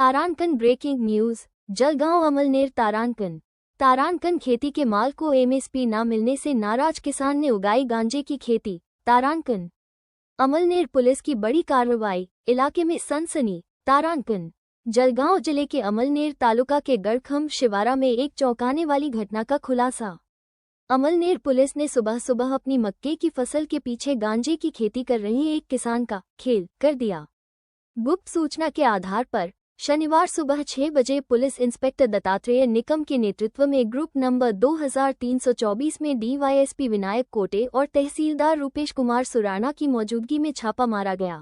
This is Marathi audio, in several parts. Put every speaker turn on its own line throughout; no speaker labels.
तारांकन ब्रेकिंग न्यूज। जलगांव अमलनेर तारांकन खेती के माल को एमएसपी न मिलने से नाराज किसान ने उगाई गांजे की खेती। तारांकन अमलनेर पुलिस की बड़ी कार्रवाई, इलाके में सनसनी। तारांकन जलगांव जिले के अमलनेर तालुका के गढ़खम शिवारा में एक चौंकाने वाली घटना का खुलासा। अमलनेर पुलिस ने सुबह सुबह अपनी मक्के की फसल के पीछे गांजे की खेती कर रहे एक किसान का खेल कर दिया। गुप्त सूचना के आधार पर शनिवार सुबह 6 बजे पुलिस इंस्पेक्टर दत्तात्रेय निकम के नेतृत्व में ग्रुप नंबर 2324 में डीवाईएसपी विनायक कोटे और तहसीलदार रूपेश कुमार सुराणा की मौजूदगी में छापा मारा गया।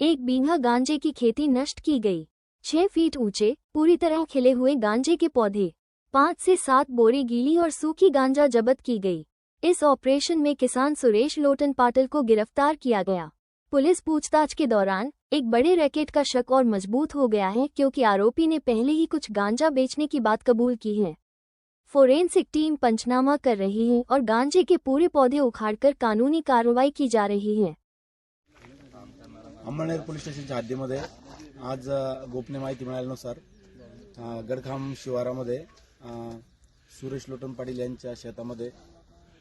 1 बीघा गांजे की खेती नष्ट की गई। 6 फीट ऊंचे पूरी तरह खिले हुए गांजे के पौधे, 5 से 7 बोरी गीली और सूखी गांजा जब्त की गई। इस ऑपरेशन में किसान सुरेश लोटन पाटिल को गिरफ्तार किया गया। पुलिस पूछताछ के दौरान एक बड़े रैकेट का शक और मजबूत हो गया है, क्योंकि आरोपी ने पहले ही कुछ गांजा बेचने की बात कबूल की है। फोरेंसिक टीम पंचनामा कर रही है और गांजे के पूरे पौधे उखाड़कर कानूनी कार्रवाई की जा रही है।
अमळनेर पोलीस स्टेशनच्या हद्दीमध्ये आज गोपनीय माहिती मिळाल्यानुसार गडखाम शिवारामध्ये सुरेश लोटन पाटील यांच्या शेतामध्ये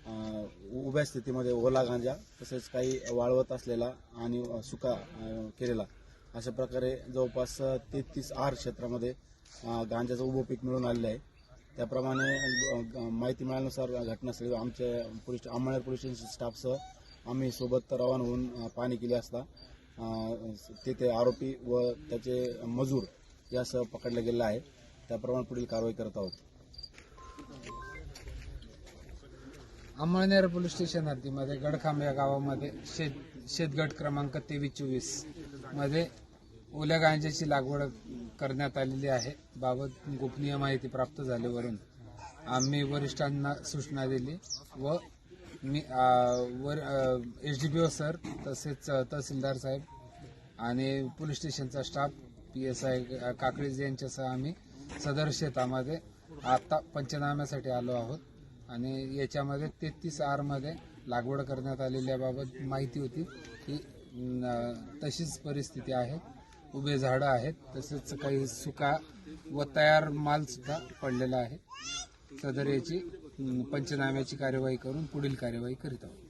उभ्या स्थितीमध्ये ओला गांजा तसेच काही वाळवत असलेला आणि सुका केलेला अशा प्रकारे जवळपास 33 आर क्षेत्रामध्ये गांजाचं उभं पीक मिळून आलेलं आहे। त्याप्रमाणे माहिती मिळाल्यानुसार घटनास्थळी आमच्या अमळनेर पोलीस स्टेशन स्टाफसह आम्ही सोबत रवाना होऊन पाहणी केली असता तेथे आरोपी व त्याचे मजूर यासह पकडले गेले आहे। त्याप्रमाणे पुढील कारवाई करत आहोत।
अमळनेर पोलीस स्टेशन हद्दीमध्ये गडखाम या गावामध्ये शेतगट क्रमांक 2324 मध्ये ओल्या गांजाची लागवड करण्यात आलेली आहे। बाबत गोपनीय माहिती प्राप्त झाल्यावरून आम्ही वरिष्ठांना सूचना दिली व एसडीपीओ सर तसेच तहसीलदार साहेब आणि पोलीस स्टेशनचा स्टाफ पीएसआय काकळीज यांच्यासह आम्ही सदर शेतामध्ये आता पंचनाम्यासाठी आलो आहोत आणि याच्यामध्ये 33 आर मध्ये लागवड करण्यात आलेल्याबाबत माहिती होती की तशीच परिस्थिती आहे। उभे झाडं आहेत तसेच काही सुका व तयार माल सुद्धा पडलेला आहे। सदर याची पंचनाम्याची कार्यवाही करून पुढील कार्यवाही करीत आहोत।